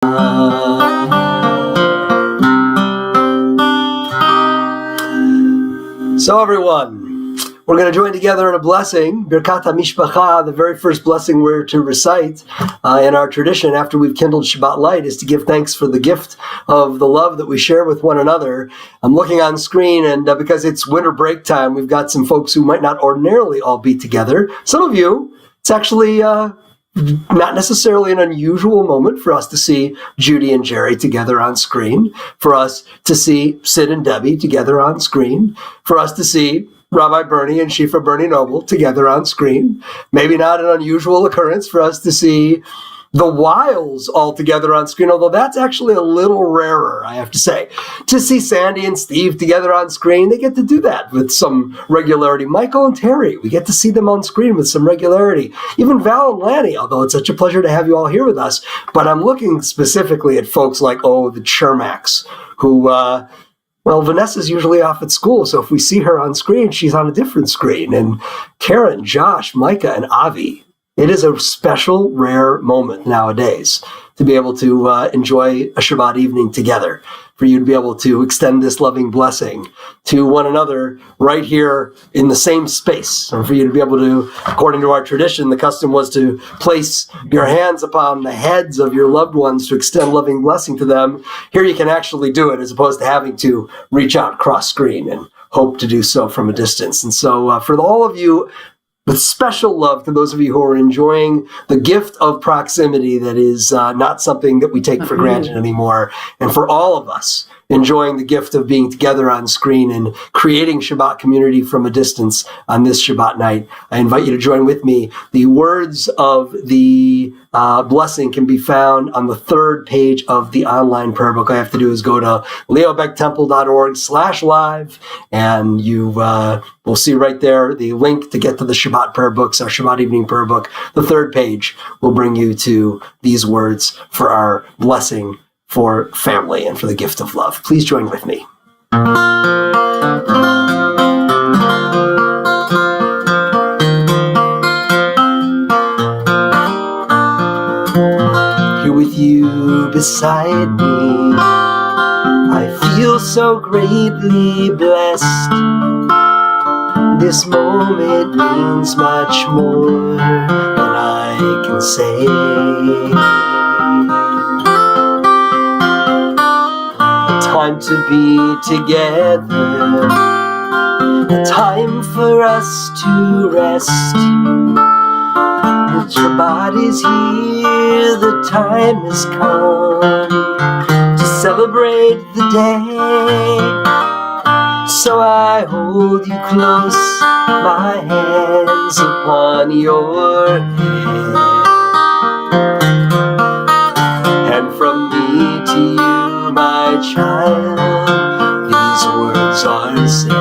So everyone, we're going to join together in a blessing, Birkat HaMishpacha. The very first blessing we're to recite in our tradition after we've kindled Shabbat light is to give thanks for the gift of the love that we share with one another. I'm looking on screen, and because it's winter break time, we've got some folks who might not ordinarily all be together. Some of you, it's actually not necessarily an unusual moment for us to see Judy and Jerry together on screen, for us to see Sid and Debbie together on screen, for us to see Rabbi Bernie and Shifa Bernie Noble together on screen. Maybe not an unusual occurrence for us to see the Wiles all together on screen, although that's actually a little rarer, I have to say. To see Sandy and Steve together on screen, they get to do that with some regularity. Michael and Terry, we get to see them on screen with some regularity. Even Val and Lanny, although it's such a pleasure to have you all here with us. But I'm looking specifically at folks like, the Chermacks, who, Vanessa's usually off at school, so if we see her on screen, she's on a different screen. And Karen, Josh, Micah, and Avi. It is a special, rare moment nowadays to be able to enjoy a Shabbat evening together, for you to be able to extend this loving blessing to one another right here in the same space, and for you to be able to, according to our tradition, the custom was to place your hands upon the heads of your loved ones to extend loving blessing to them. Here you can actually do it as opposed to having to reach out cross screen and hope to do so from a distance. And so for all of you, with special love to those of you who are enjoying the gift of proximity that is not something that we take for granted anymore, and for all of us enjoying the gift of being together on screen and creating Shabbat community from a distance on this Shabbat night, I invite you to join with me. The words of the blessing can be found on the third page of the online prayer book. All you have to do is go to leobektemple.org/live, and you will see right there the link to get to the Shabbat prayer books, our Shabbat evening prayer book. The third page will bring you to these words for our blessing for family and for the gift of love. Please join with me. Here with you beside me, I feel so greatly blessed. This moment means much more than I can say. Time to be together, a time for us to rest. The Shabbat is here, the time has come to celebrate the day. So I hold you close, my hands upon your head, and from me to you, my child, these words are said.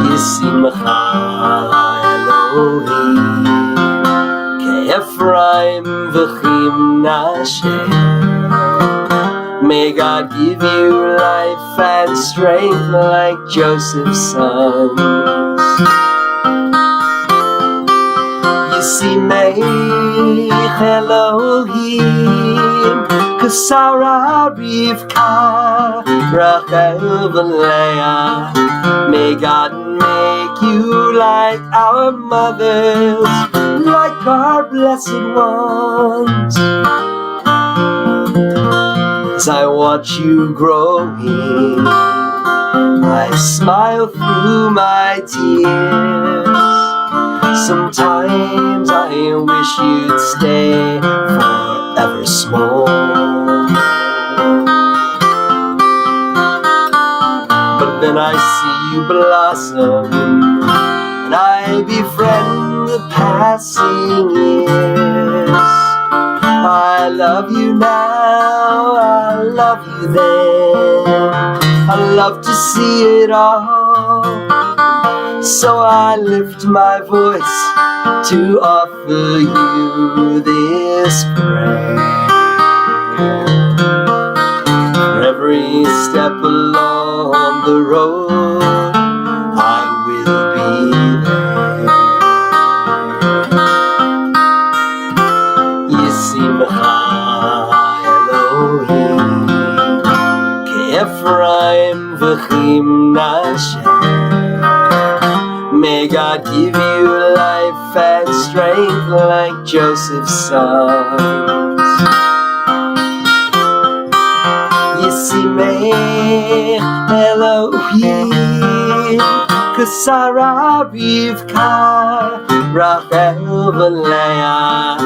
Yisimcha Elohim Ke'Ephraim v'Chimnashem. May God give you life and strength like Joseph's sons. Yisimech Elohim Kasara Rivka Rachel v'Leah. May God make you like our mothers, like our blessed ones. As I watch you growing, I smile through my tears. Sometimes I wish you'd stay forever small, but then I see you blossom, and I befriend the passing years. I love you now, I love you then, I love to see it all. So I lift my voice to offer you this prayer. For every step along the road, I will be there. Elohim, Ephraim v'chim. May God give you life and strength like Joseph's sons. Yisimei Elohim, Kasara Rivka, Rachel v'Leah.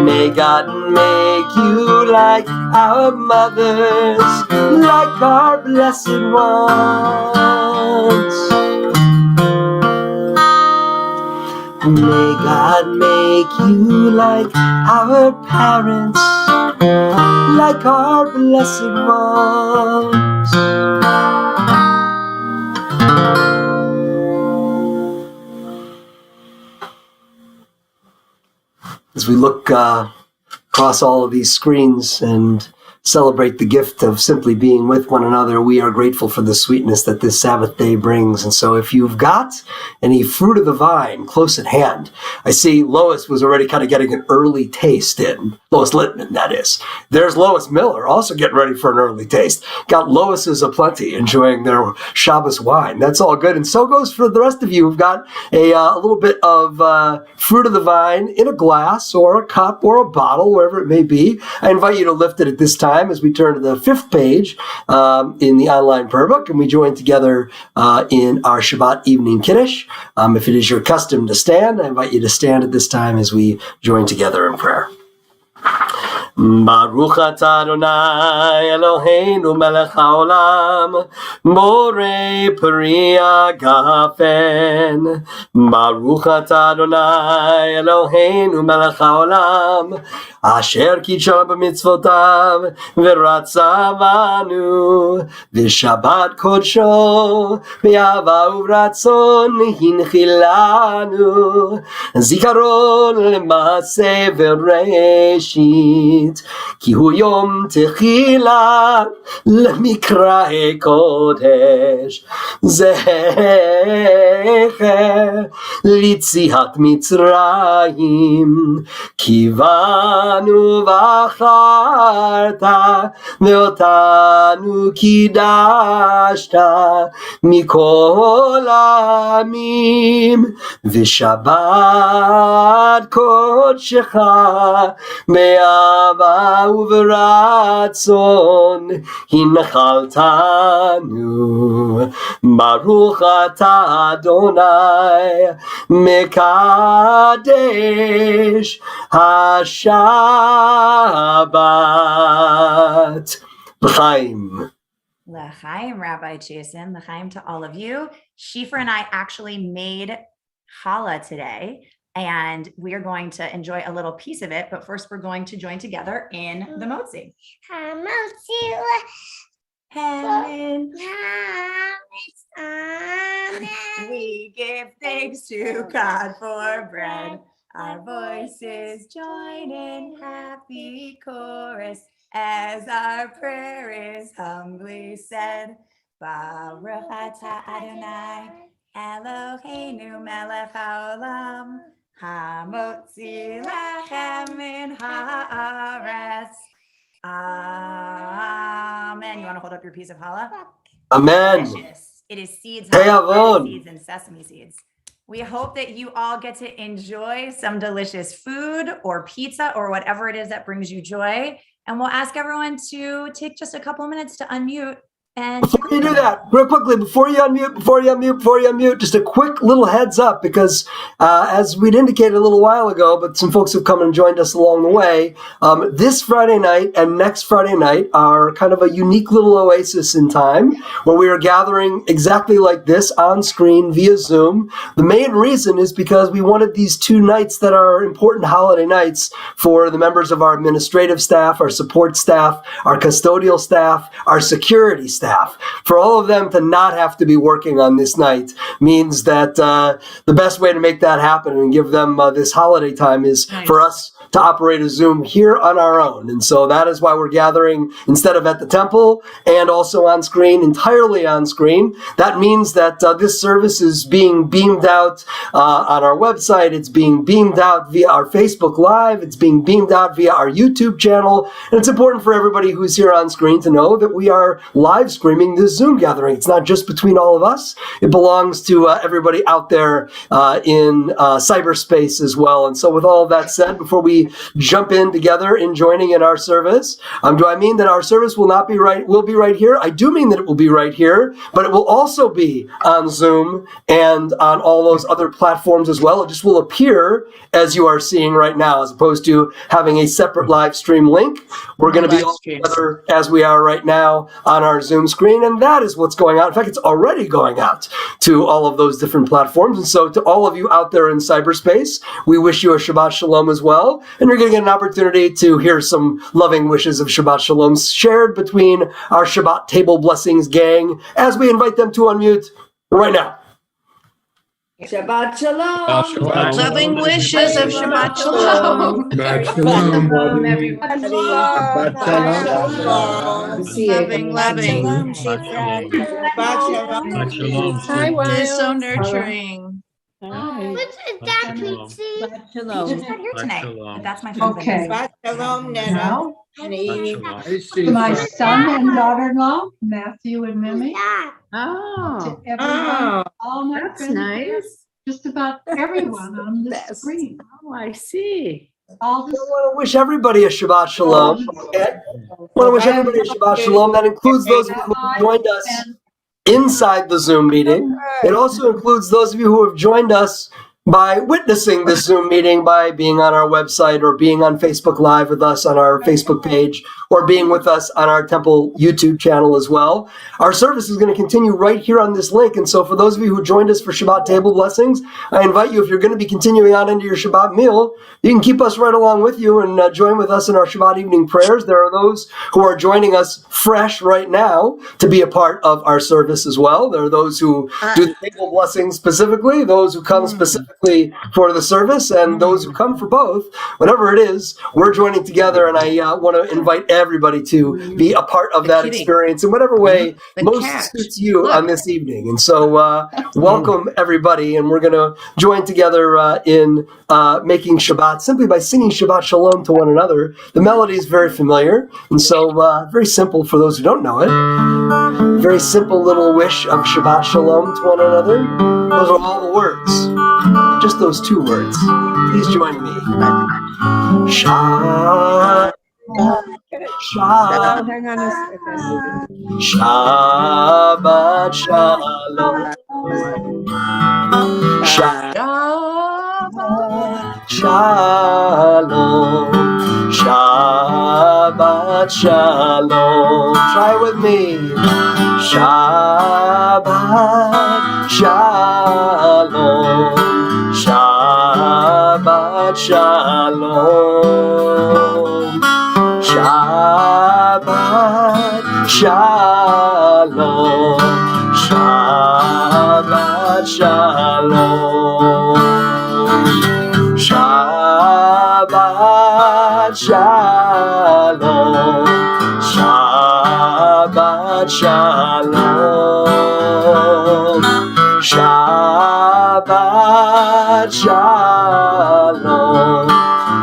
May God make you like our mothers, like our blessed ones. May God make you like our parents, like our blessed ones. As we look across all of these screens and celebrate the gift of simply being with one another, we are grateful for the sweetness that this Sabbath day brings. And so if you've got any fruit of the vine close at hand, I see Lois was already kind of getting an early taste in. Lois Littman, that is. There's Lois Miller, also getting ready for an early taste. Got Lois's aplenty, enjoying their Shabbos wine. That's all good. And so goes for the rest of you who've got a little bit of fruit of the vine in a glass or a cup or a bottle, wherever it may be. I invite you to lift it at this time as we turn to the 5th page in the online prayer book, and we join together in our Shabbat evening Kiddush. If it is your custom to stand, I invite you to stand at this time as we join together in prayer. Baruch atah Adonai Eloheinu melech haolam, borei peri hagafen. Baruch atah Adonai Eloheinu melech haolam, asher kitshanu b'mitzvotav v'ratza banu v'shabbat kodsho v'yava uvratzon hinchilanu zikaron l'maaseh v'reshit ki hu yom techila l'mikra'e kodesh zecher litziat Mitzrayim kivanu v'acharta ve'otanu kidashta mikol ha'amim v'shabbat kodshecha be'ava u'v'ratzon hinchaltanu. Baruch atah Adonai mekadesh Shabbat. L'chaim. L'chaim, Rabbi Jason. L'chaim to all of you. Shifra and I actually made challah today, and we are going to enjoy a little piece of it. But first, we're going to join together in the motzi. Amen. We give thanks to God for bread. Our voices join in happy chorus as our prayer is humbly said. Baruch atah Adonai Eloheinu melech haolam, hamotzi lachem min haaretz. Amen. You want to hold up your piece of challah? Amen. Delicious. It is seeds, Hey, seeds, and sesame seeds. We hope that you all get to enjoy some delicious food or pizza or whatever it is that brings you joy. And we'll ask everyone to take just a couple of minutes to unmute. And before you do that, real quickly, before you unmute, just a quick little heads up, because as we'd indicated a little while ago, but some folks have come and joined us along the way, this Friday night and next Friday night are kind of a unique little oasis in time where we are gathering exactly like this on screen via Zoom. The main reason is because we wanted these 2 nights that are important holiday nights for the members of our administrative staff, our support staff, our custodial staff, our security staff. For all of them to not have to be working on this night means that the best way to make that happen and give them this holiday time is for us to operate a Zoom here on our own. And so that is why we're gathering instead of at the temple and also on screen, entirely on screen. That means that this service is being beamed out on our website. It's being beamed out via our Facebook Live. It's being beamed out via our YouTube channel. And it's important for everybody who's here on screen to know that we are live streaming this Zoom gathering. It's not just between all of us. It belongs to everybody out there in cyberspace as well. And so with all of that said, before we jump in together in joining in our service, do I mean that our service will be right here? I do mean that it will be right here, but it will also be on Zoom and on all those other platforms as well. It just will appear as you are seeing right now, as opposed to having a separate live stream link. We're going to be all together as we are right now on our Zoom screen, and that is what's going on. In fact, it's already going out to all of those different platforms. And so to all of you out there in cyberspace, we wish you a Shabbat Shalom as well. And you're going to get an opportunity to hear some loving wishes of Shabbat Shalom shared between our Shabbat Table Blessings gang as we invite them to unmute right now. Shabbat Shalom. Shabbat Loving Shalom. wishes of Shabbat Shalom. Shabbat Shalom. Shabbat Loving, loving. Shabbat Shalom. Shabbat Shalom. Hi, It is so nurturing. What's exactly Shabbat She's not here Shabbat tonight, Shalom. but that's my phone. Okay. Shabbat Shalom, Nana. Now, Shabbat Shalom. to my son and daughter-in-law, Matthew and Mimi, Oh, to everyone, all my that's friends, nice. just about everyone on the screen. Oh, I see. All I the want to wish everybody a Shabbat Shalom. I want to wish everybody a Shabbat Shalom. That includes those of you who have joined us inside the Zoom meeting. It also includes those of you who have joined us by witnessing this Zoom meeting, by being on our website or being on Facebook Live with us on our Facebook page, or being with us on our Temple YouTube channel as well. Our service is going to continue right here on this link. And so for those of you who joined us for Shabbat Table Blessings, I invite you, if you're going to be continuing on into your Shabbat meal, you can keep us right along with you and join with us in our Shabbat evening prayers. There are those who are joining us fresh right now to be a part of our service as well. There are those who do the table blessings specifically, those who come specifically for the service, and those who come for both. Whatever it is, we're joining together, and I want to invite everybody to be a part of that experience in whatever way most suits you on this evening. And so welcome everybody, and we're going to join together in making Shabbat simply by singing Shabbat Shalom to one another. The melody is very familiar, and so very simple for those who don't know it. Very simple little wish of Shabbat Shalom to one another. Those are all the words. Just those two words. Please join me. Shabbat. Shabbat. Hang on a second. Shabbat Shalom. Shabbat Shalom. Shabbat Shalom. Try it with me. Shabbat Shalom. Shabbat Shalom. Shabbat Shalom. Shabbat Shalom. Shabbat Shalom. Shabbat Shalom. Shabbat Shalom.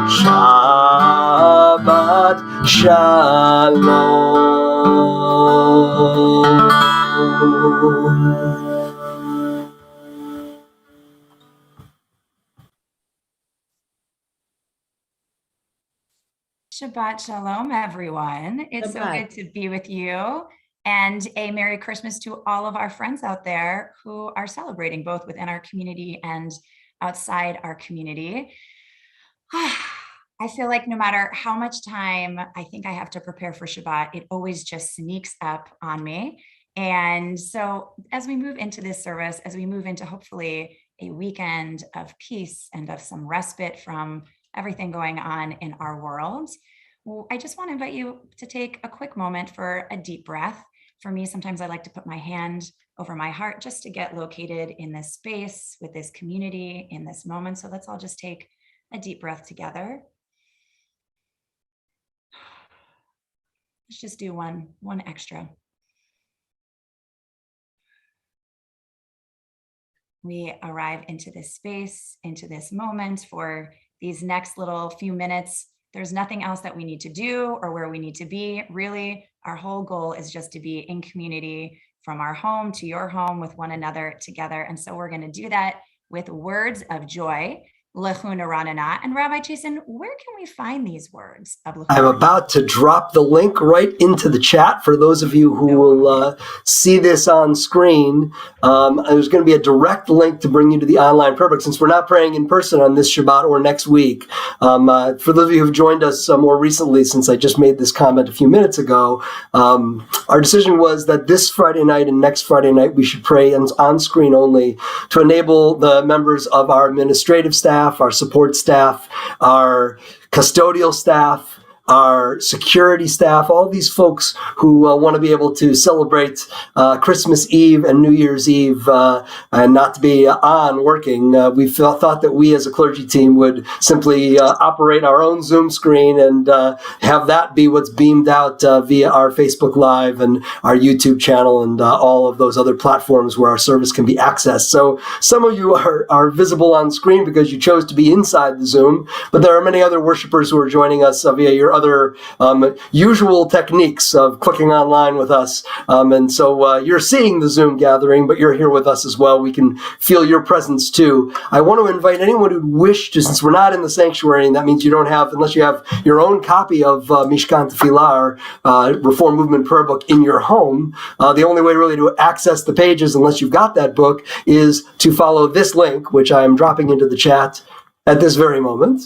Shabbat Shalom. Shabbat Shalom, everyone. It's so good to be with you. And a Merry Christmas to all of our friends out there who are celebrating both within our community and outside our community. I feel like no matter how much time I think I have to prepare for Shabbat, it always just sneaks up on me. And so as we move into this service, as we move into hopefully a weekend of peace and of some respite from everything going on in our world, I just want to invite you to take a quick moment for a deep breath. For me, sometimes I like to put my hand over my heart just to get located in this space with this community in this moment. So let's all just take a deep breath together. Let's just do one extra. We arrive into this space, into this moment for these next little few minutes. There's nothing else that we need to do or where we need to be. Really, our whole goal is just to be in community from our home to your home with one another together. And so we're going to do that with words of joy. Lechuna Ranana. And Rabbi Jason, where can we find these words of Lechuna? I'm about to drop the link right into the chat for those of you who will see this on screen. There's going to be a direct link to bring you to the online prayer book since we're not praying in person on this Shabbat or next week. For those of you who've joined us more recently, since I just made this comment a few minutes ago, our decision was that this Friday night and next Friday night we should pray on screen only to enable the members of our administrative staff, our support staff, our custodial staff, our security staff, all these folks who want to be able to celebrate Christmas Eve and New Year's Eve and not to be on working. We thought that we as a clergy team would simply operate our own Zoom screen and have that be what's beamed out via our Facebook Live and our YouTube channel and all of those other platforms where our service can be accessed. So some of you are visible on screen because you chose to be inside the Zoom, but there are many other worshipers who are joining us via your other usual techniques of clicking online with us. And so you're seeing the Zoom gathering, but you're here with us as well. We can feel your presence too. I want to invite anyone who'd wish to, since we're not in the sanctuary, and that means you don't have, unless you have your own copy of Mishkan Tefillah, or Reform Movement Prayer Book in your home, the only way really to access the pages, unless you've got that book, is to follow this link, which I'm dropping into the chat at this very moment.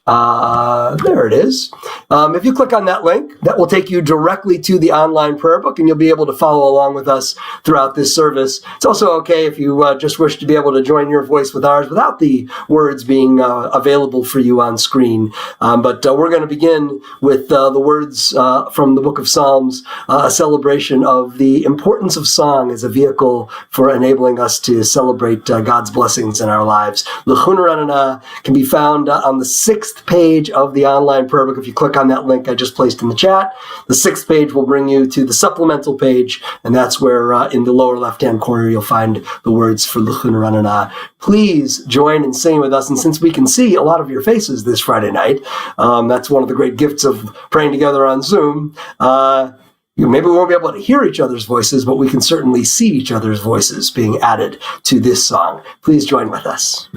There it is. If you click on that link, that will take you directly to the online prayer book, and you'll be able to follow along with us throughout this service. It's also okay if you just wish to be able to join your voice with ours without the words being available for you on screen. But we're going to begin with the words from the book of Psalms, a celebration of the importance of song as a vehicle for enabling us to celebrate God's blessings in our lives. L'chun Ranana can be found on the 6th page of the online prayer book. If you click on that link I just placed in the chat, the 6th page will bring you to the supplemental page, and that's where in the lower left-hand corner you'll find the words for L'chun Ranana. Please join in singing with us, and since we can see a lot of your faces this Friday night, that's one of the great gifts of praying together on Zoom. Maybe we won't be able to hear each other's voices, but we can certainly see each other's voices being added to this song. Please join with us.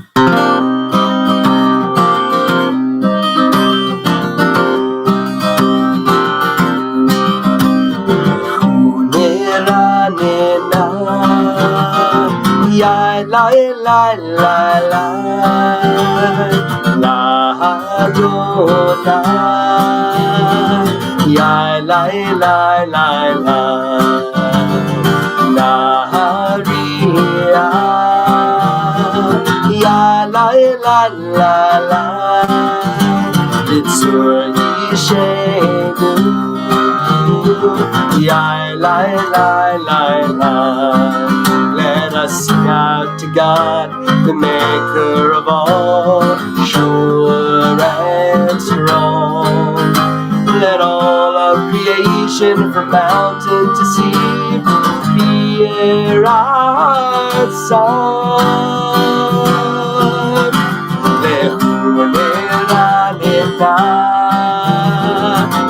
La la la la la la Adonai, ya la la la la Naharia, ya la la la la Litzur Yishenu, ya la la la la. Let us sing out to God, the maker of all, sure and strong. Let all of creation from mountain to sea hear our song. Lechu le'ranena,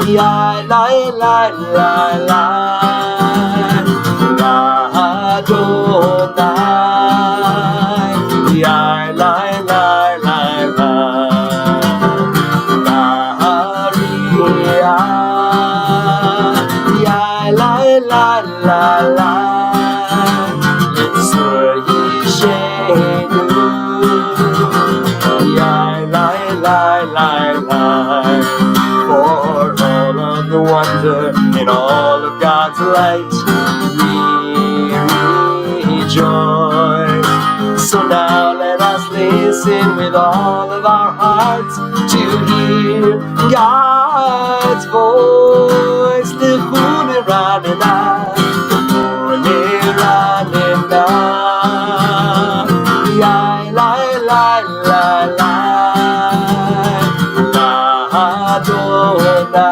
ya la la la la. Adonai, ya la la la la, Naharia, ya la la la la, Litzur Yishenu, ya la la la la. For all of the wonder in all of God's light, rejoice. So now let us listen with all of our hearts to hear God's voice. L'chun Ranana, l'chun Ranana, ya la la la la, la Adonai,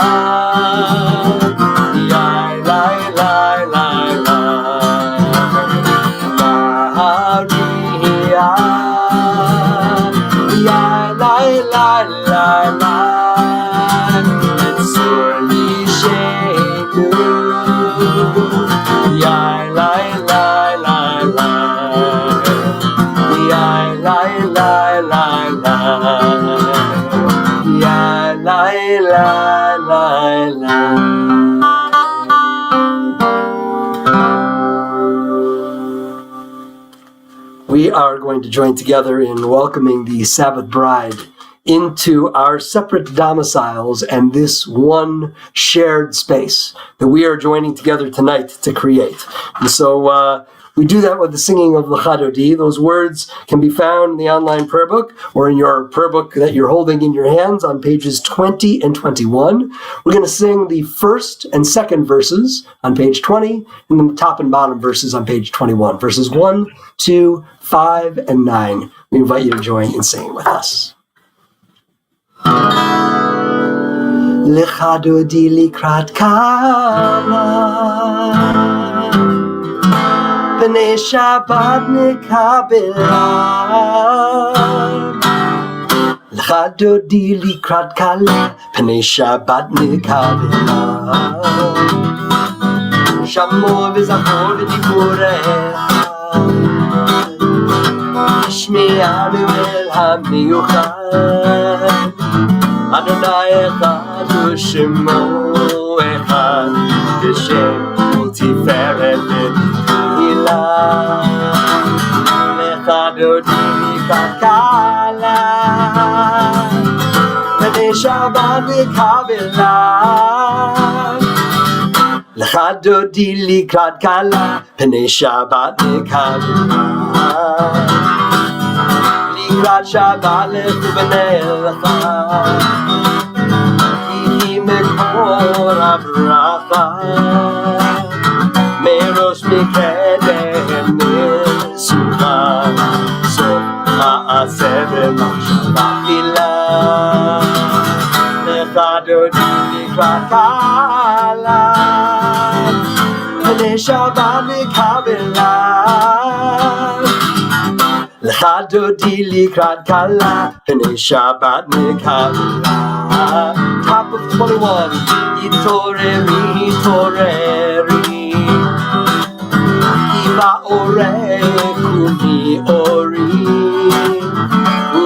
We are going to join together in welcoming the Sabbath bride into our separate domiciles and this one shared space that we are joining together tonight to create. And so we do that with the singing of Lecha Dodi. Those words can be found in the online prayer book or in your prayer book that you're holding in your hands on pages 20 and 21. We're going to sing the first and second verses on page 20 and the top and bottom verses on page 21. Verses 1, 2, 5, and 9. We invite you to join in singing with us. Lecha Dodi likrat kala B'nei Shabbat nekabela Lecha Dodi likrat kala B'nei Shabbat nekabela Shamor v'zachor v'diburecha Shmi'anu el ha'miyuchad Adonai echad u'shemo echad V'shem u'tiferet v'tehillah Lecha Dodi likrat kala B'nei Shabbat nekabela Lecha Dodi likrat kala B'nei Shabbat nekabela Likrat Shabbat lechu b'nei lecha Ki mekor habracha Merosh mikedem nesucha Sof ha'aseh v'machshava tchila Lecha Dodi likrat kala B'nei Shabbat nekabela Lecha Dodi likrat kala B'nei Shabbat nekabela Top of 21 Yitoreri, yitoreri Ima oreku mi ori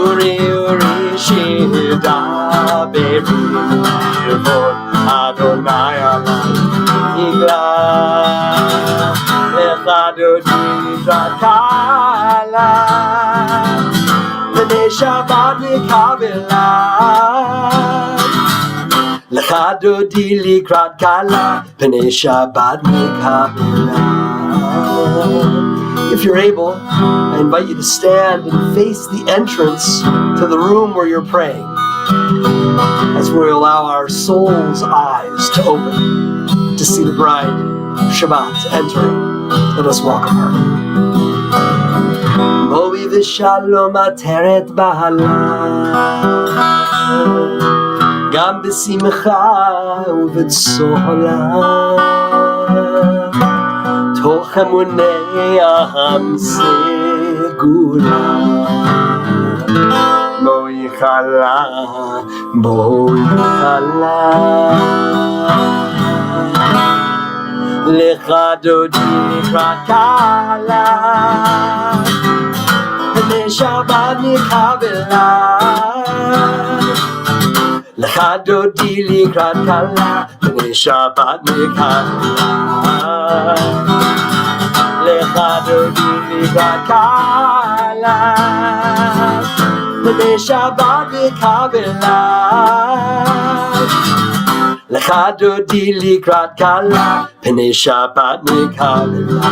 Uri uri shidaberi Yevon Adonai alai Igla Lecha Dodi likrat kala B'nei Shabbat nekabela Lecha Dodi likrat kala B'nei Shabbat nekabela. If you're able, I invite you to stand and face the entrance to the room where you're praying as we allow our soul's eyes to open to see the bride Shabbat entering. Let us welcome her. Mo'i v'shalom ateret ba'ala Gam b'simcha u'v'tzola Toch emunei aham segula Mo'i chala, mo'i chala Lecha Dodi likrat kala B'nei Shabbat nekabela Lecha Dodi likrat kala B'nei Shabbat nekabela Lecha Dodi likrat kala B'nei Shabbat nekabela Lecha Dodi likrat kala B'nei Shabbat nekabela.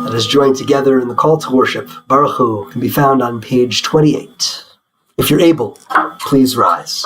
Let us join together in the call to worship. Baruch Hu can be found on page 28. If you're able, please rise.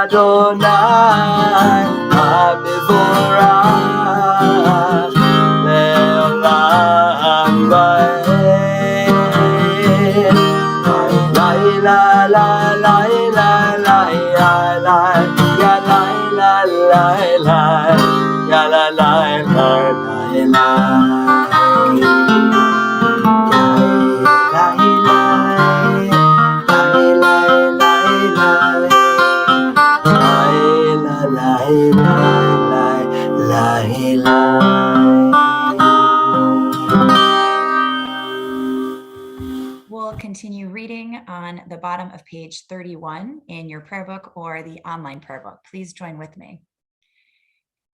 Adonai HaMevorach Le'olam Va'ed. La la la la la la ya la ya la la la la ya la la la la We'll continue reading on the bottom of page 31 in your prayer book or the online prayer book. Please join with me.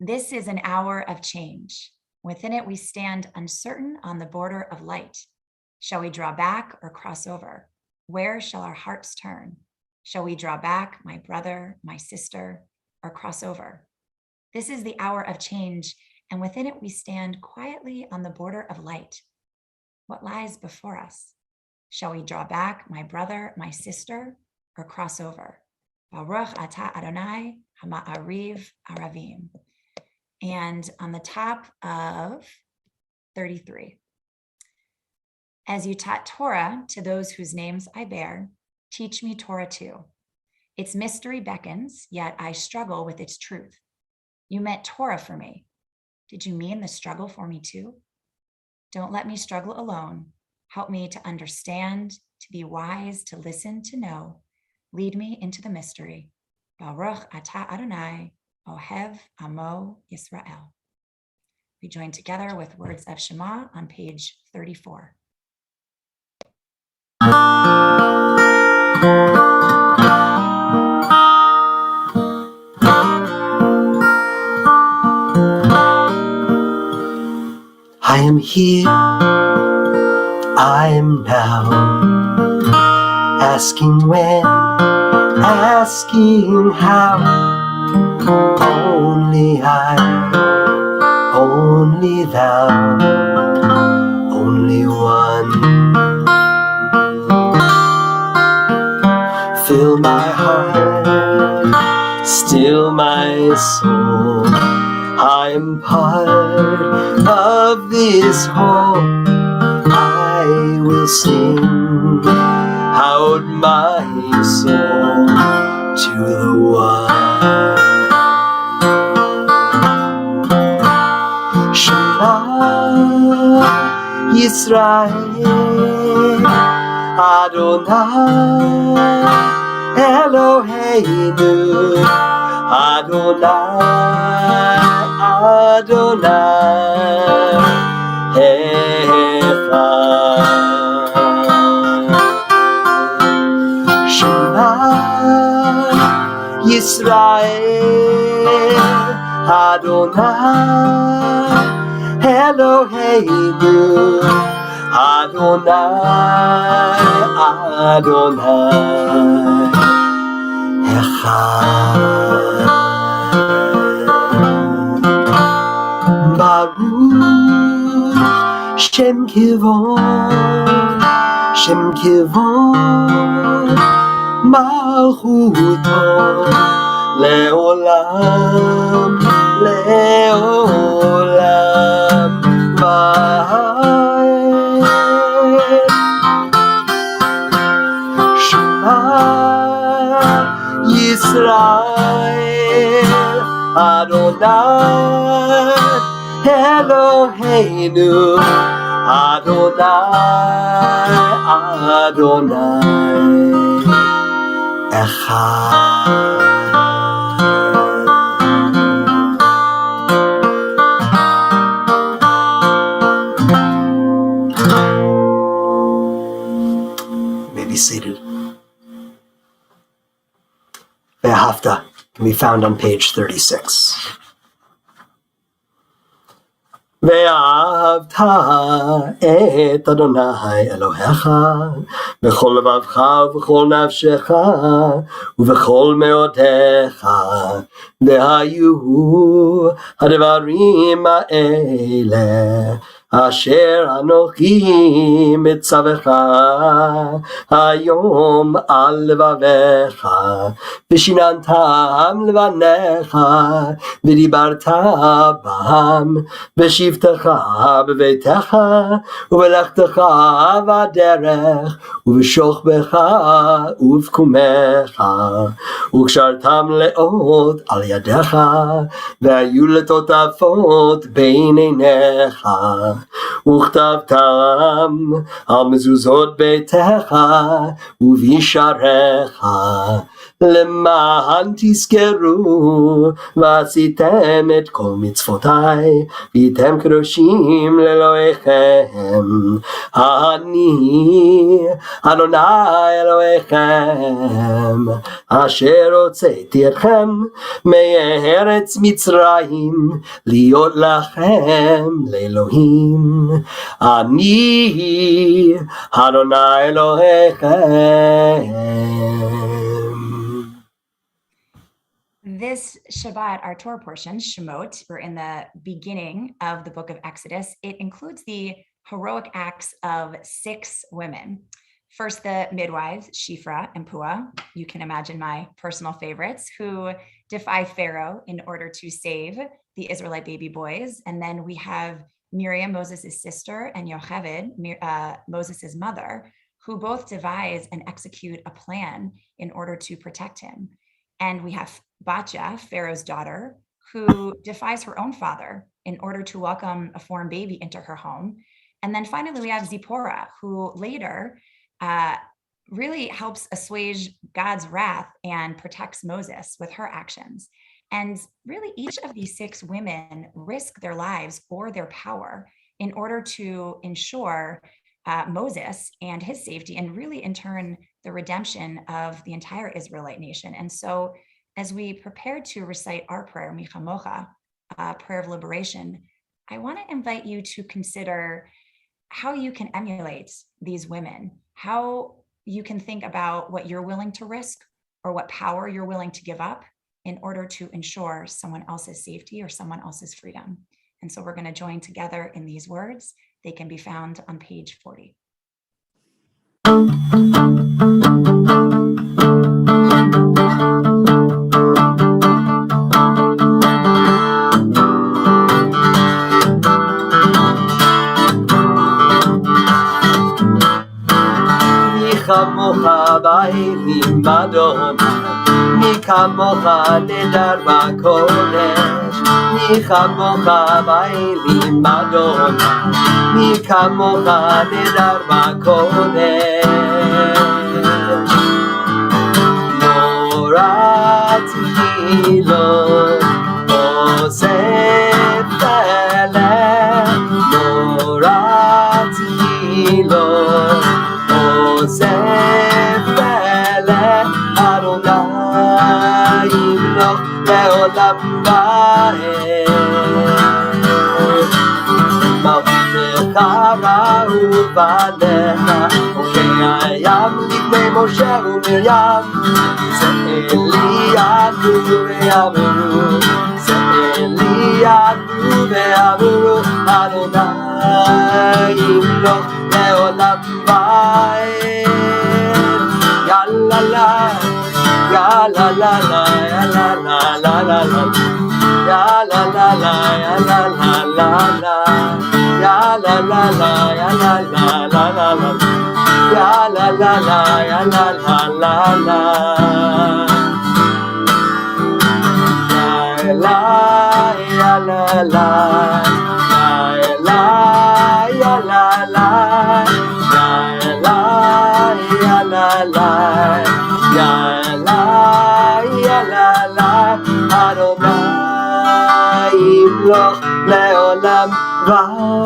This is an hour of change. Within it, we stand uncertain on the border of light. Shall we draw back or cross over? Where shall our hearts turn? Shall we draw back, my brother, my sister, or cross over? This is the hour of change, and within it, we stand quietly on the border of light. What lies before us? Shall we draw back, my brother, my sister, or cross over? Baruch atah Adonai hama'ariv aravim. And on the top of 33. As you taught Torah to those whose names I bear, teach me Torah too. Its mystery beckons, yet I struggle with its truth. You meant Torah for me. Did you mean the struggle for me too? Don't let me struggle alone. Help me to understand, to be wise, to listen, to know. Lead me into the mystery. Baruch atah Adonai, Ohev Amo Yisrael. We join together with words of Shema on page 34. I am here, I am now, asking when, asking how. Only I, only thou, only one. Fill my heart, still my soul. I am part of this whole. I will sing out my soul to the one. Shema Yisrael Adonai Eloheinu Adonai Adonai Echad. Shema Yisrael Adonai Eloheinu Adonai Adonai Echad. Baruch Shem Kivon Shem Kivon Malchuto Leolam Leolam Va'ed. Shema Yisrael Adonai Eloheinu Adonai Adonai Echad. be seated. Ve'ahavta can be found on page 36. ואהבת את אדוני אלוהיך בכל לבבך ובכל נפשך ובכל מאודיך והיו הדברים האלה אשר אנוכי מצווך היום על לבביך ושיננתם לבניך ודיברת בם בשבתך בביתך ובלכתך בדרך ובשוכבך ובקומך וקשרתם לאות על ידיך והיו לטוטפות בין עיניך וכתבתם על מזוזות ביתך ובישעריך למען תזכרו ועשיתם את כל מצוותיי והייתם קדושים לאלוהיכם אני אדוני אלוהיכם אשר הוצאתי אתכם מארץ מצרים להיות לכם לאלוהים אני אדוני אלוהיכם. This Shabbat, our Torah portion, Shemot, we're in the beginning of the book of Exodus. It includes the heroic acts of 6 women. First, the midwives, Shifra and Puah. You can imagine my personal favorites, who defy Pharaoh in order to save the Israelite baby boys. And then we have Miriam, Moses' sister, and Yocheved, Moses' mother, who both devise and execute a plan in order to protect him. And we have Batya, Pharaoh's daughter, who defies her own father in order to welcome a foreign baby into her home. And then finally, we have Zipporah, who later really helps assuage God's wrath and protects Moses with her actions. And really, each of these 6 women risk their lives or their power in order to ensure Moses and his safety, and really in turn, the redemption of the entire Israelite nation. And so as we prepare to recite our prayer, Michamocha, prayer of liberation, I want to invite you to consider how you can emulate these women, how you can think about what you're willing to risk or what power you're willing to give up in order to ensure someone else's safety or someone else's freedom. And so we're going to join together in these words. They can be found on page 40. כמוך באלים אדוני, מי כמוך נדר בקודש, מי כמוך באלים אדוני, מי כמוך נדר בקודש. נורא תהילות אוסף תלך, נורא תהילות אוסף תלך, אדוני ימלוך לעולם ועד. מלכותך ראו בניך, חוקי הים לפני משה ומרים. זה אלי ידעו ואמרו, זה אלי ידעו ואמרו, אדוני ימלוך לעולם ועד. יאללה לה, יאללה לה לה, יאללה לה לה לה לה, יאללה לה לה, יאללה לה לה לה, יאללה לה לה, יאללה לה לה לה לה, יאללה לה לה, יאללה לה לה לה. יאללה יאללה לה, יאללה יאללה לה, יאללה יאללה לה, יאללה יאללה לה, אדוני ימלוך לעולם ועד.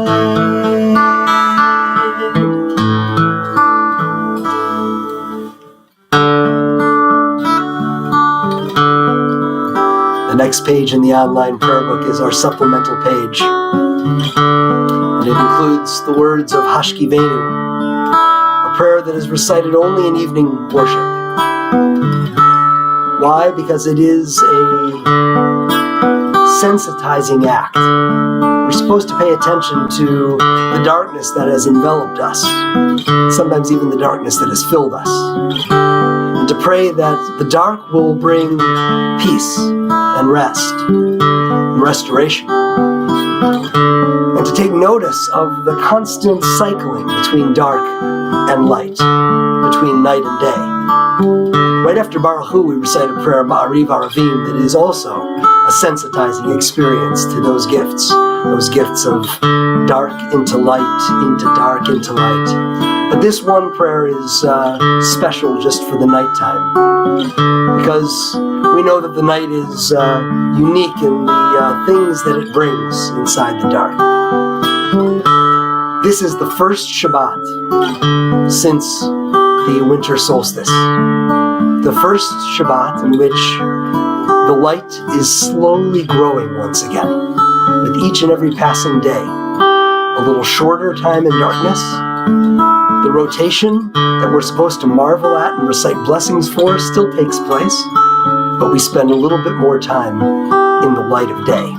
next page in the online prayer book is our supplemental page. And it includes the words of Hashkivenu, a prayer that is recited only in evening worship. Why? Because it is a sensitizing act. We're supposed to pay attention to the darkness that has enveloped us, sometimes even the darkness that has filled us, and to pray that the dark will bring peace and rest and restoration, and to take notice of the constant cycling between dark and light, between night and day. Right after Baruch Hu, we recite a prayer, Ma'ariv Aravim, that is also a sensitizing experience to those gifts of dark into light, into dark into light. But this one prayer is special just for the nighttime, because we know that the night is unique in the things that it brings inside the dark. This is the first Shabbat since the winter solstice. The first Shabbat in which the light is slowly growing once again, with each and every passing day. A little shorter time in darkness. The rotation that we're supposed to marvel at and recite blessings for still takes place, but we spend a little bit more time in the light of day.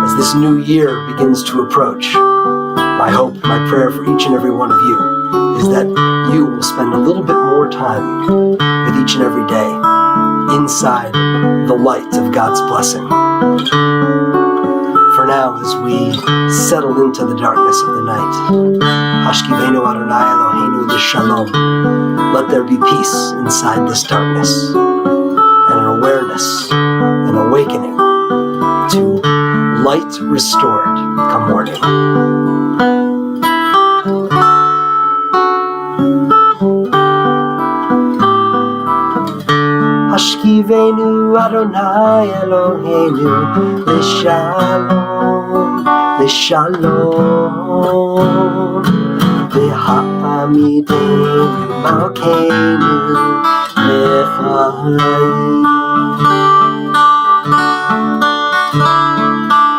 As this new year begins to approach, my hope, my prayer for each and every one of you is that you will spend a little bit more time with each and every day inside the light of God's blessing. For now, as we settle into the darkness of the night, Hashkivenu Adonai Eloheinu l'shalom, let there be peace inside this darkness, and an awareness, an awakening to light restored come morning. Hashkivenu Adonai Eloheinu l'shalom, l'shalom, v'ha'amidenu malkeinu l'chaim.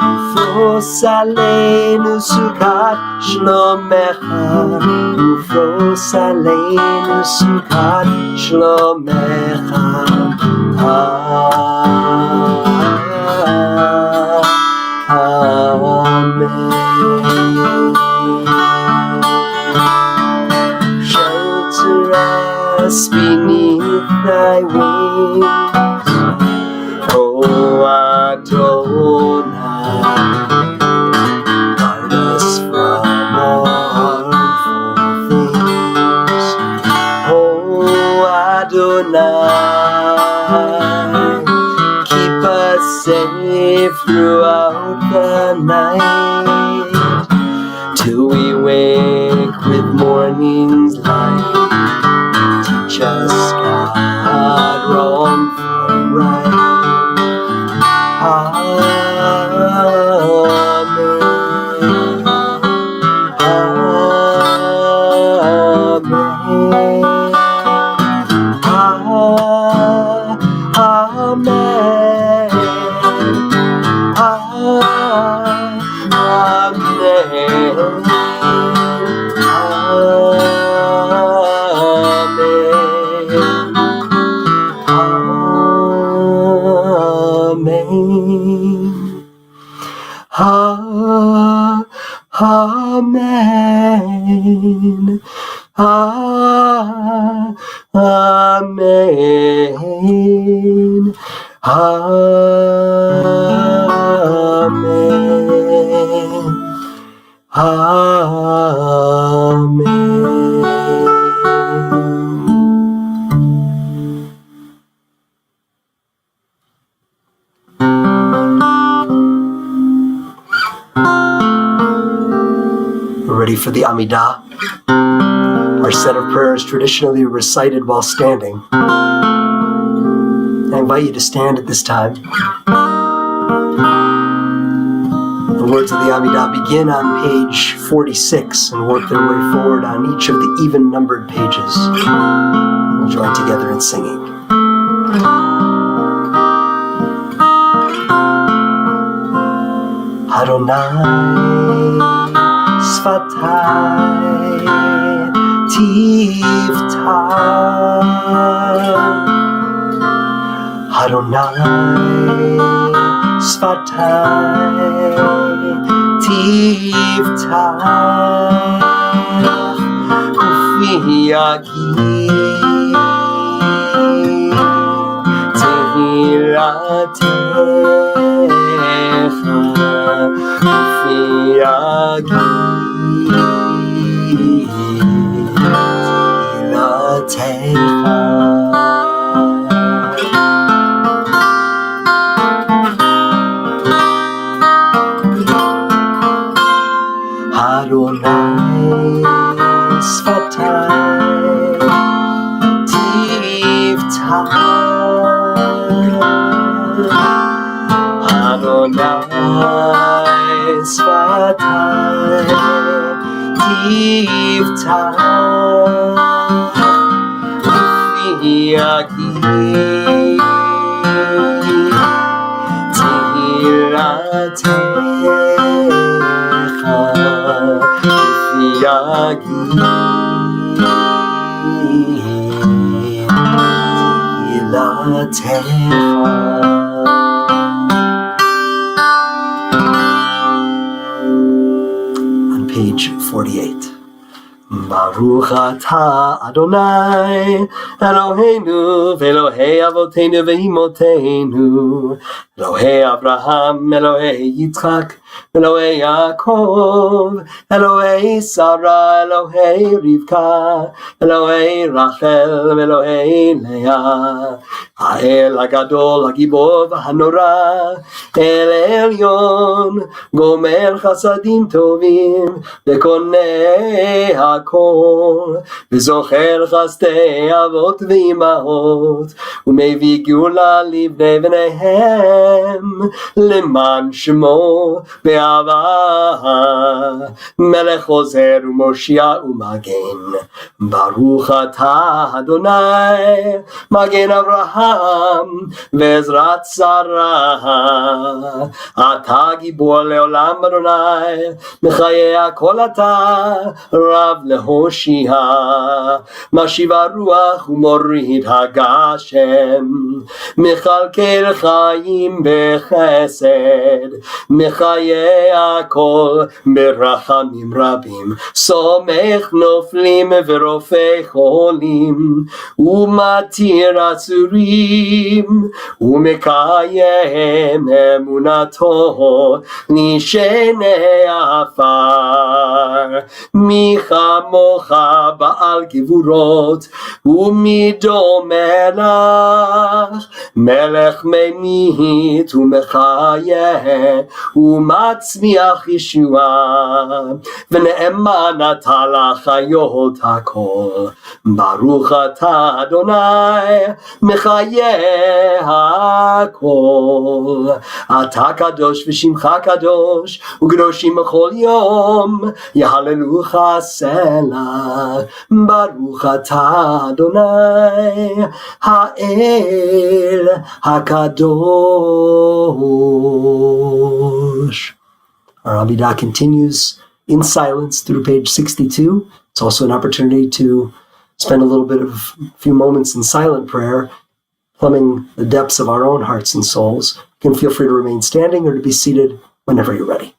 Ufros aleinu sukat shlomecha, ufros aleinu sukat shlomecha. Amen. Shelter us beneath thy wings, O Adonai. Guard us from all harmful things, O Adonai. Keep us safe throughout the night, till we wake with morning's light. Teach us, God, wrong from right. Amen. Amen. Amen. Amen. Amen. We're ready for the Amidah, our set of prayers traditionally recited while standing. I invite you to stand at this time. The words of the Amidah begin on page 46 and work their way forward on each of the even-numbered pages. We'll join together in singing. Adonai Sfatai Tivtah Adonai Sfatai Tivtah Ufi Yagi Tehiratecha Ufi Yagi Adonai Sfatai Tivtah Adonai Sfatai Tivtah Ufi Yagi Tehiratecha Ufi Yagi On page 48. Baruch atah Adonai Eloheinu v'Elohei Avoteinu v'Imotenu Elohei Abraham Elohei Yitzchak Elohei Yaakov Elohei Sarah Elohei Rivka Elohei Rachel Elohei Leah Ha'el HaGadol HaGibor v'Hanora El Elyon Gomer Chasadim Tovim V'Konei HaKol V'Zocher Chasdei Avot V'Imahot U'Mevii Geula Livnei V'neihem Leman Shemo Be'ava Melech Ozer U'Moshia U'Magen Baruch atah Adonai Magen Avraham Ve'ezrat Sarah Atah Gibor Le'olam Adonai Mechayei HaKol Atah Rav Lehoshia Mashiva Ruach U'Morid HaGashem Mechalkel Chaim Bechesed Mechayei HaKol Berachamim Rabim Somech Noflim Ve'Rofei Cholim U'Matir Atzurim U'Mekayem Emunato Nishenei Afar Micha Mocha Ba'al Gevurot U'Midomelach Melech Memit U'Mechayeh U'Matzmiach Yeshua V'Ne'eman Atalach Hayot HaKol Baruch atah Adonai Mechayeh HaKol Atah Kadosh V'Shimcha Kadosh U'Kedoshim B'chol Yom Yahalelucha Selah Baruch atah Adonai Ha'el HaKadosh. Our Amidah continues in silence through page 62. It's also an opportunity to spend a few moments in silent prayer, plumbing the depths of our own hearts and souls. You can feel free to remain standing or to be seated whenever you're ready.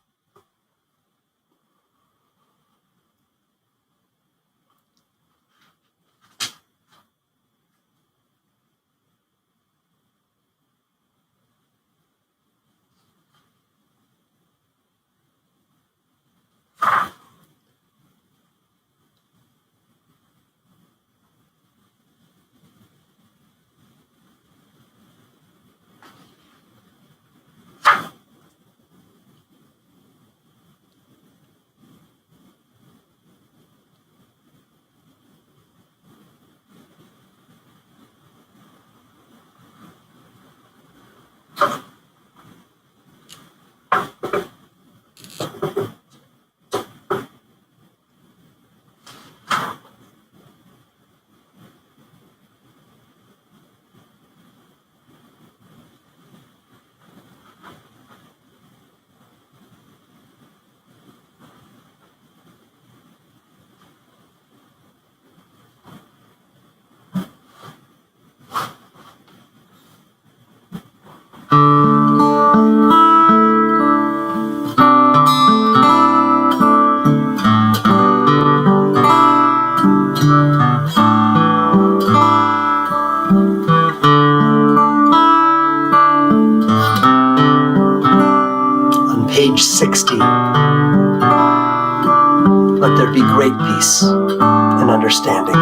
great peace and understanding.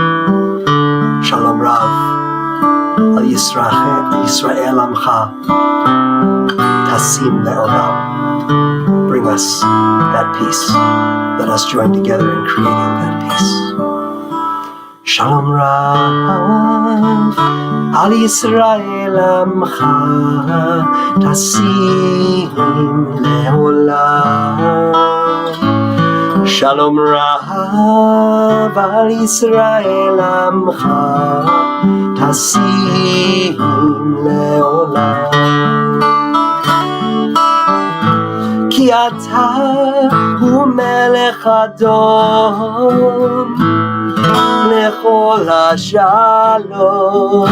Shalom Rav. Al Yisrael Amcha. Tasim Le'olam. Bring us that peace. Let us join together in creating that peace. Shalom Rav. Al Yisrael Amcha. Tasim Le'olam. Shalom Rav al Yisrael Amcha Tasim Le'olam. Ki ata hu melech adom lechol hashalom.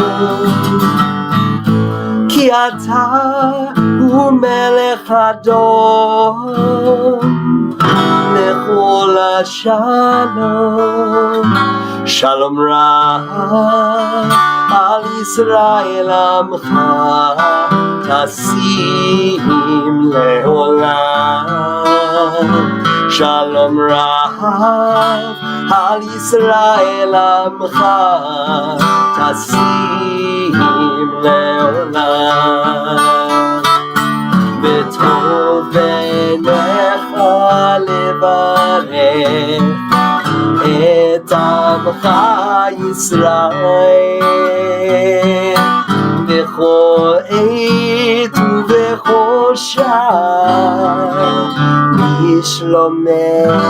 Ki ata hu melech adom lechol hashalom. Shalom Rav al Yisrael Amcha Tasim Le'olam. Shalom Rav al Yisrael Amcha Tasim Le'olam. B'tov b'necha levarech et Amcha Yisrael b'chol עת ובכל שעה לשלומך.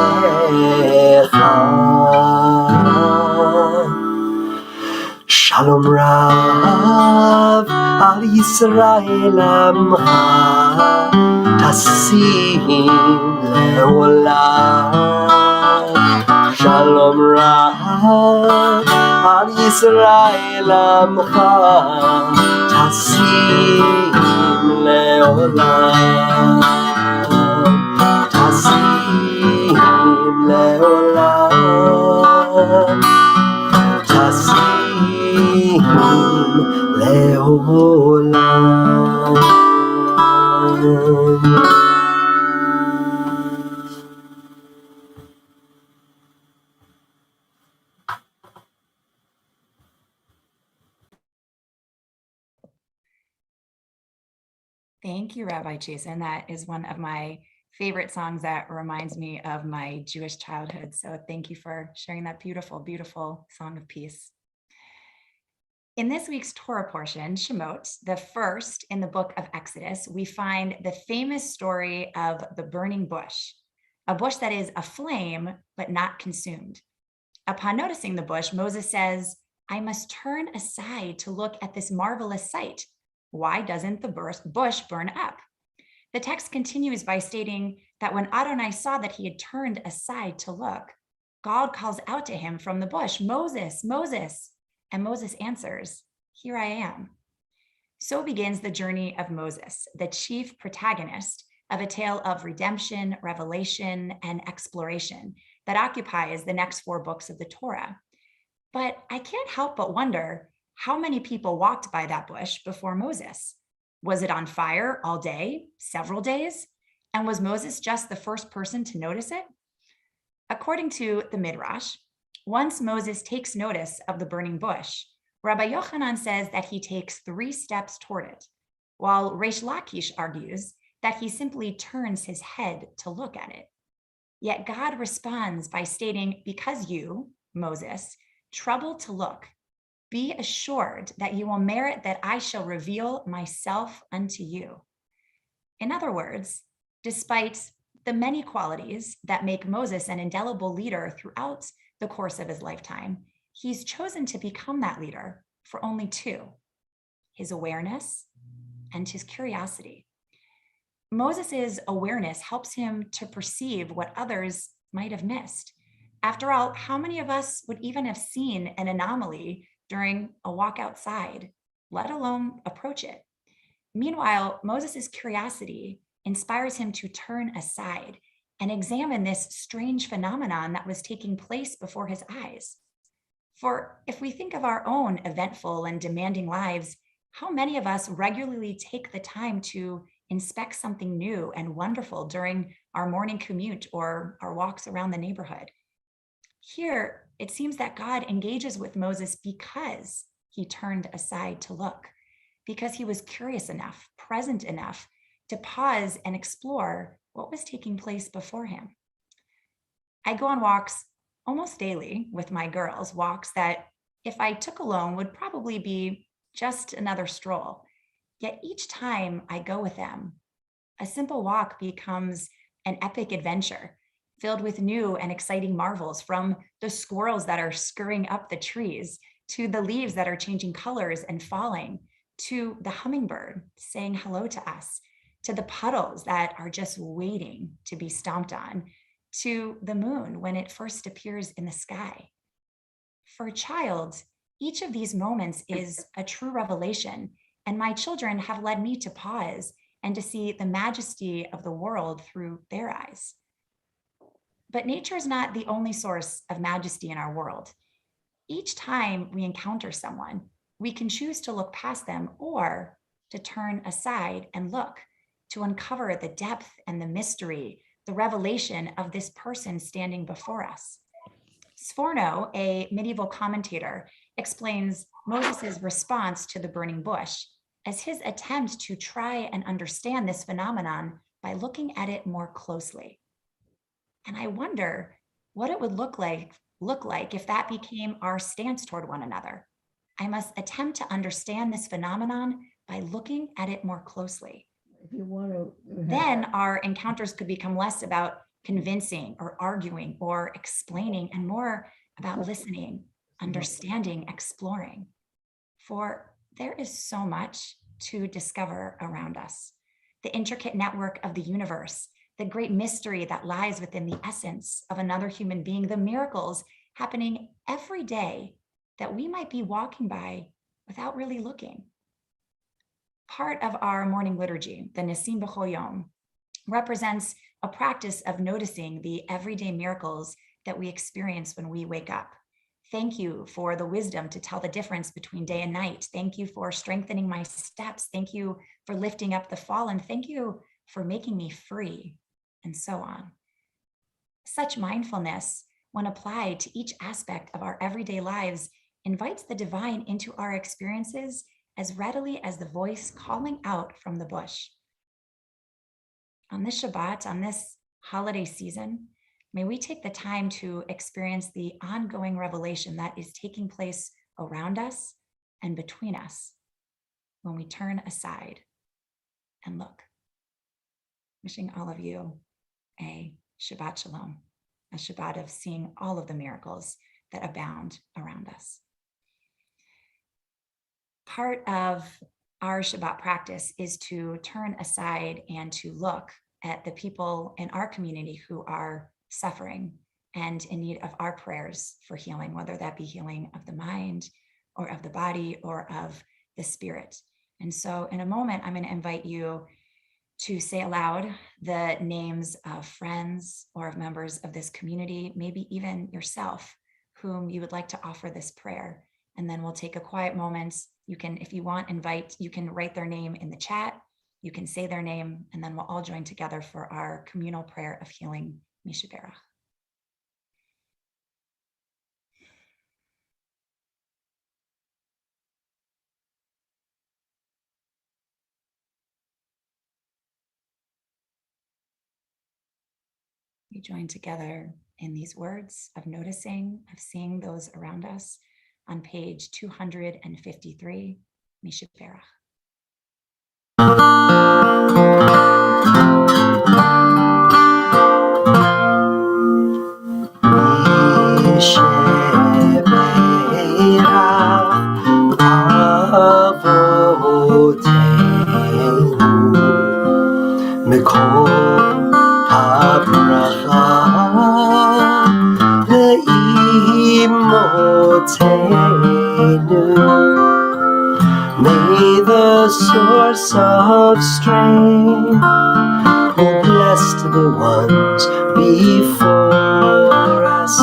Shalom Rav al Yisrael Amcha Tasim Le'olam. Shalom Rav al Yisrael Amcha Tasim Le'olam. Tasim Le'olam. Tasim Le'olam. Thank you, Rabbi Jason. That is one of my favorite songs that reminds me of my Jewish childhood. So thank you for sharing that beautiful, beautiful song of peace. In this week's Torah portion, Shemot, the first in the book of Exodus, we find the famous story of the burning bush, a bush that is aflame but not consumed. Upon noticing the bush, Moses says, "I must turn aside to look at this marvelous sight. Why doesn't the bush burn up?" The text continues by stating that when Adonai saw that he had turned aside to look, God calls out to him from the bush, "Moses, Moses." And Moses answers, "Here I am." So begins the journey of Moses, the chief protagonist of a tale of redemption, revelation, and exploration that occupies the next 4 books of the Torah. But I can't help but wonder, how many people walked by that bush before Moses? Was it on fire all day, several days? And was Moses just the first person to notice it? According to the Midrash, once Moses takes notice of the burning bush, Rabbi Yochanan says that he takes 3 steps toward it, while Reish Lakish argues that he simply turns his head to look at it. Yet God responds by stating, "Because you, Moses, trouble to look, be assured that you will merit that I shall reveal myself unto you." In other words, despite the many qualities that make Moses an indelible leader throughout the course of his lifetime, he's chosen to become that leader for only 2, his awareness and his curiosity. Moses's awareness helps him to perceive what others might have missed. After all, how many of us would even have seen an anomaly during a walk outside, let alone approach it? Meanwhile, Moses's curiosity inspires him to turn aside and examine this strange phenomenon that was taking place before his eyes. For if we think of our own eventful and demanding lives, how many of us regularly take the time to inspect something new and wonderful during our morning commute or our walks around the neighborhood? Here, it seems that God engages with Moses because he turned aside to look, because he was curious enough, present enough to pause and explore what was taking place before him. I go on walks almost daily with my girls, walks that if I took alone would probably be just another stroll. Yet each time I go with them, a simple walk becomes an epic adventure filled with new and exciting marvels, from the squirrels that are scurrying up the trees, to the leaves that are changing colors and falling, to the hummingbird saying hello to us, to the puddles that are just waiting to be stomped on, to the moon when it first appears in the sky. For a child, each of these moments is a true revelation, and my children have led me to pause and to see the majesty of the world through their eyes. But nature is not the only source of majesty in our world. Each time we encounter someone, we can choose to look past them or to turn aside and look, to uncover the depth and the mystery, the revelation of this person standing before us. Sforno, a medieval commentator, explains Moses' response to the burning bush as his attempt to try and understand this phenomenon by looking at it more closely. And I wonder what it would look like if that became our stance toward one another. I must attempt to understand this phenomenon by looking at it more closely. If you want to. Then our encounters could become less about convincing or arguing or explaining, and more about listening, understanding, exploring. For there is so much to discover around us. The intricate network of the universe, the great mystery that lies within the essence of another human being, the miracles happening every day that we might be walking by without really looking. Part of our morning liturgy, the Nisim B'chol Yom, represents a practice of noticing the everyday miracles that we experience when we wake up. Thank you for the wisdom to tell the difference between day and night. Thank you for strengthening my steps. Thank you for lifting up the fallen. Thank you for making me free, and so on. Such mindfulness, when applied to each aspect of our everyday lives, invites the divine into our experiences as readily as the voice calling out from the bush. On this Shabbat, on this holiday season, may we take the time to experience the ongoing revelation that is taking place around us and between us when we turn aside and look. Wishing all of you a Shabbat Shalom, a Shabbat of seeing all of the miracles that abound around us. Part of our Shabbat practice is to turn aside and to look at the people in our community who are suffering and in need of our prayers for healing, whether that be healing of the mind or of the body or of the spirit. And so in a moment, I'm going to invite you to say aloud the names of friends or of members of this community, maybe even yourself, whom you would like to offer this prayer. And then we'll take a quiet moment. You can, if you want, you can write their name in the chat. You can say their name, and then we'll all join together for our communal prayer of healing, Mishaberach. We join together in these words of noticing, of seeing those around us on page 253, Mishaberach. מכל הברכה לאמותינו. May the source of strength who blessed the ones before us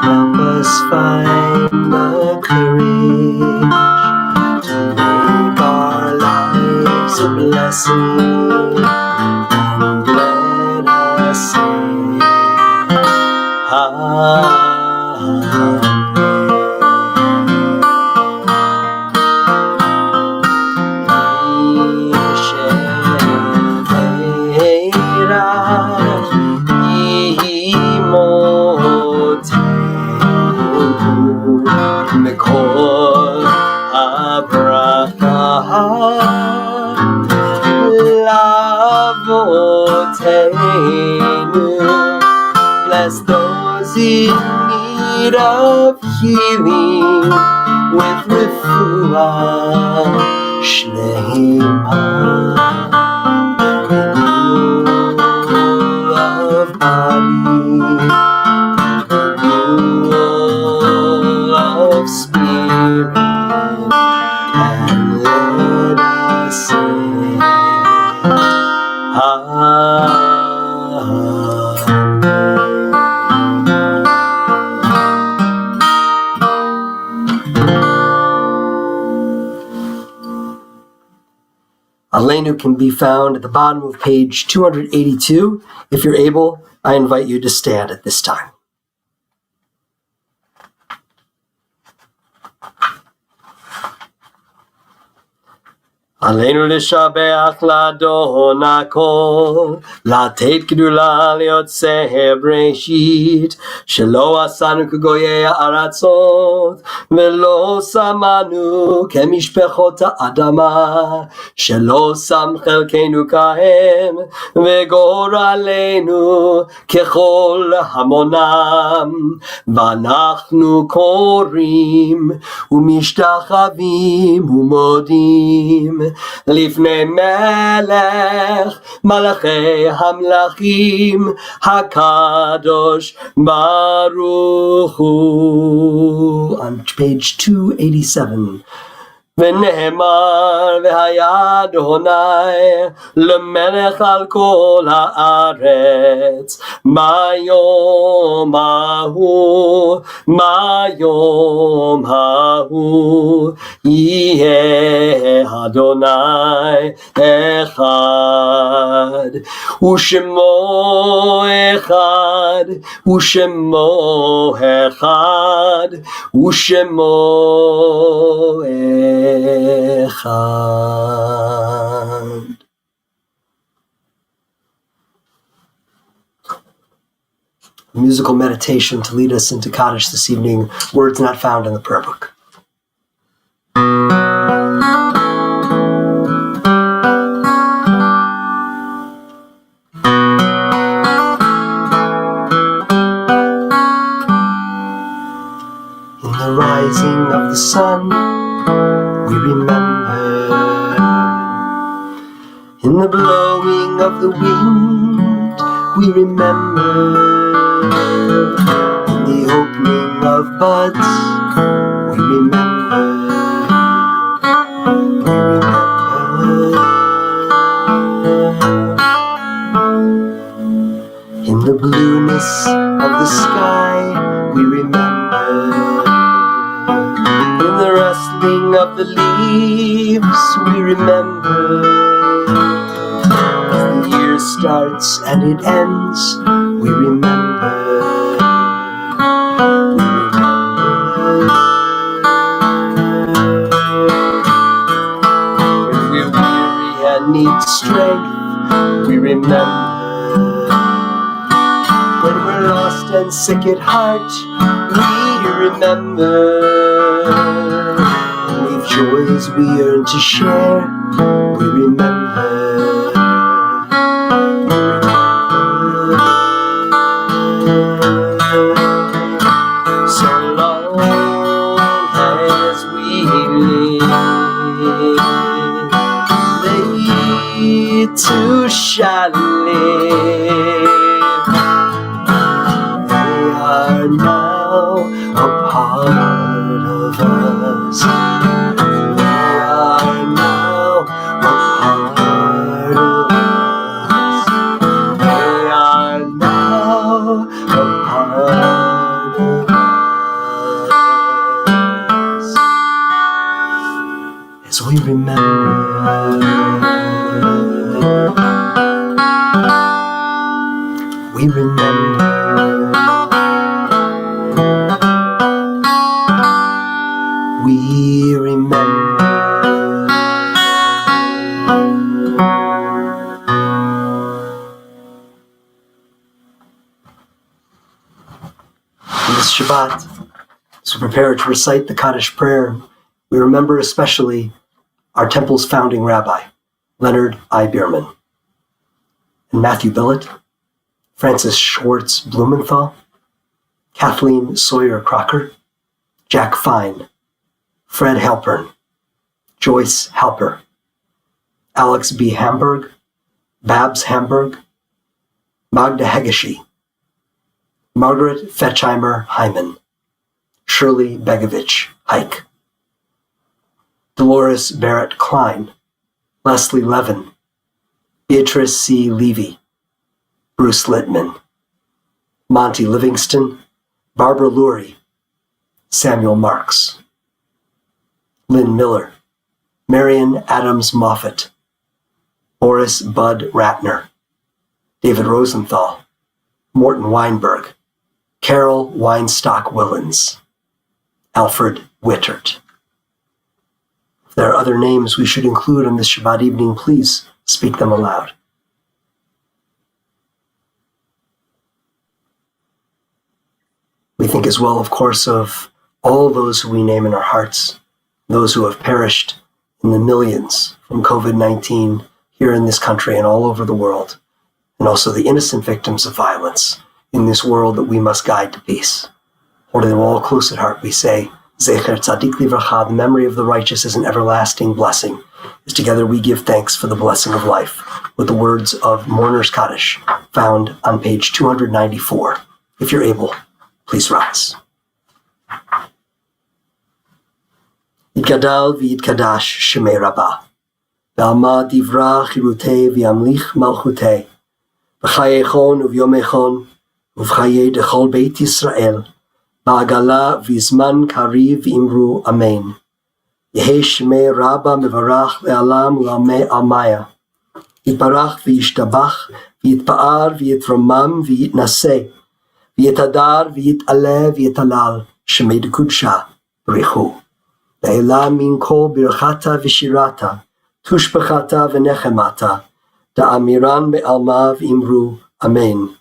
help us find the courage to make our lives a blessing, and let us say, Amen. Bless those in need of healing with refuah shleima, renewal of body, renewal of spirit, and let us say, Amen. Aleinu can be found at the bottom of page 282. If you're able, I invite you to stand at this time. עלינו לשבח לאדון הכל, לתת גדולה ליוצא בראשית, שלא עשנו כגויי הארצות, ולא שמנו כמשפחות האדמה, שלא שם חלקנו כהם, וגורלנו ככל המונם, ואנחנו קוראים ומשתחווים ומודים, לפני מלך מלכי המלכים הקדוש ברוך הוא. On page 287. ונאמר והיה אדוני למלך על כל הארץ ביום ההוא יהיה אדוני אחד ושמו אחד ושמו אחד ושמו אחד. Musical meditation to lead us into Kaddish this evening, words not found in the prayer book. In the rising of the sun, we remember. In the blowing of the wind, we remember. In the opening of buds, we remember. We remember. In the blueness of the sky, we remember. In the rustling of the leaves, we remember. As the year starts and it ends, we remember. We remember. When we're weary and need strength, we remember. When we're lost and sick at heart, we remember. When we've joys we yearn to share, we remember. So long as we live, they too shall live. They are now a part of us. They are now a part of us. They are now a part of us. As we remember. We remember. We remember. On this Shabbat, as we prepare to recite the Kaddish prayer, we remember especially our temple's founding rabbi, Leonard I. Bierman. and Matthew Billett, Francis Schwartz Blumenthal, Kathleen Sawyer Crocker, Jack Fine, Fred Halpern, Joyce Halper, Alex B. Hamburg, Babs Hamburg, Magda Hegeshi, Margaret Fetchheimer Hyman, Shirley Begovich Hike, Dolores Barrett Klein, Leslie Levin, Beatrice C. Levy, Bruce Littman, Monty Livingston, Barbara Lurie, Samuel Marks, Lynn Miller, Marion Adams Moffat, Boris Bud Ratner, David Rosenthal, Morton Weinberg, Carol Weinstock Willens, Alfred Wittert. If there are other names we should include on this Shabbat evening, please speak them aloud. We think as well, of course, of all those who we name in our hearts, those who have perished in the millions from COVID-19 here in this country and all over the world, and also the innocent victims of violence in this world that we must guide to peace. Holding them all close at heart, we say, Zecher Tzadik Livracha, the memory of the righteous is an everlasting blessing. As together we give thanks for the blessing of life, with the words of Mourner's Kaddish, found on page 294. If you're able, please rise. Yitgadal v'yitkadash shemei Rabbah, v'alma divra chirutei v'yamlich malchutei, v'chayechon uvyomechon, uv'chayei dechol beit Yisrael, ba'agala v'zman kariv imru amen. Yehei shemei Rabbah mevarach le'alam u'amei almaya. Yitbarach v'yishtabach, v'yitpa'ar v'yitromam v'yitnaseh, v'yitadar v'yit'aleh v'yitalal, shemei dekudsha b'richu. Le'ela min kol birchata v'shirata, tushbechata v'nechemata, da'amiran me'alma v'imru amen.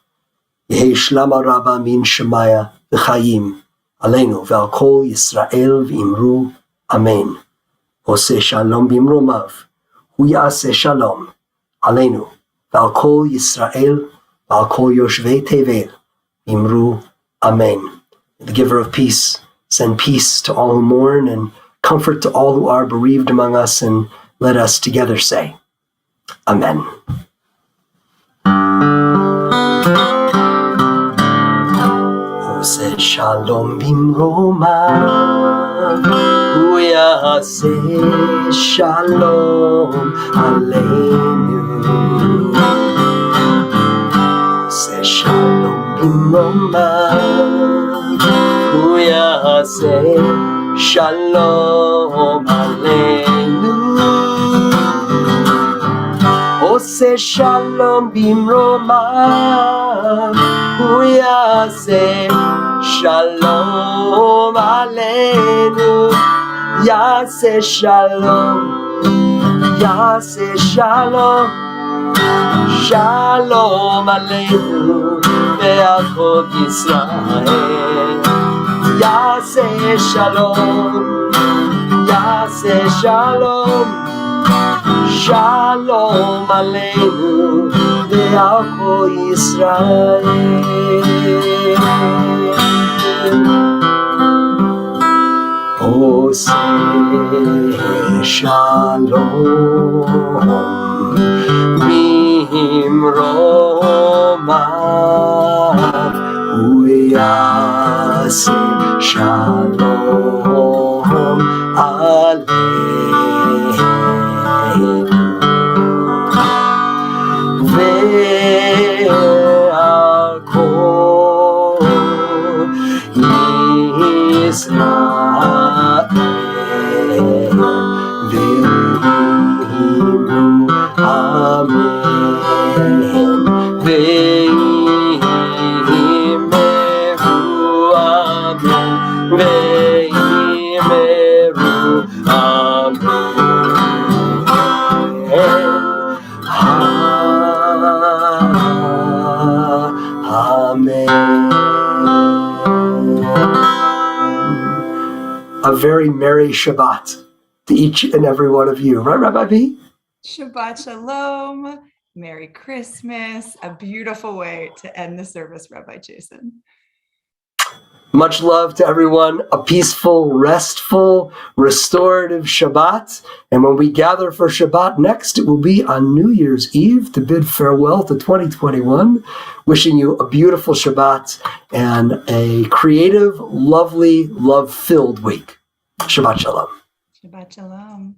Yehei shlama Rabbah min shemaya v'chayim, aleinu ve'al kol Yisrael v'imru amen. Oseh shalom bimromav, hu ya'aseh shalom, aleinu ve'al kol Yisrael ve'al kol yoshvei tevel, v'imru amen. The giver of peace, send peace to all who mourn and comfort to all who are bereaved among us, and let us together say, Amen. Oseh shalom bimromav, hu ya'aseh shalom aleinu. Oseh shalom bimromav, hu ya'aseh Shalom aleinu. Oseh shalom bimromav, hu ya'aseh shalom aleinu. Ya'aseh shalom, ya'aseh shalom, shalom aleinu ve'al kol Yisrael. Ya'aseh shalom, ya'aseh shalom, shalom aleinu ve'al kol Yisrael. Oseh shalom bimromav, hu ya'aseh shalom aleinu ve'al kol Yisrael v'imru amen. A very merry Shabbat to each and every one of you. Right, Rabbi B? Shabbat shalom. Merry Christmas. A beautiful way to end the service, Rabbi Jason. Much love to everyone. A peaceful, restful, restorative Shabbat. And when we gather for Shabbat next, it will be on New Year's Eve to bid farewell to 2021. Wishing you a beautiful Shabbat and a creative, lovely, love-filled week. Shabbat Shalom. Shabbat Shalom.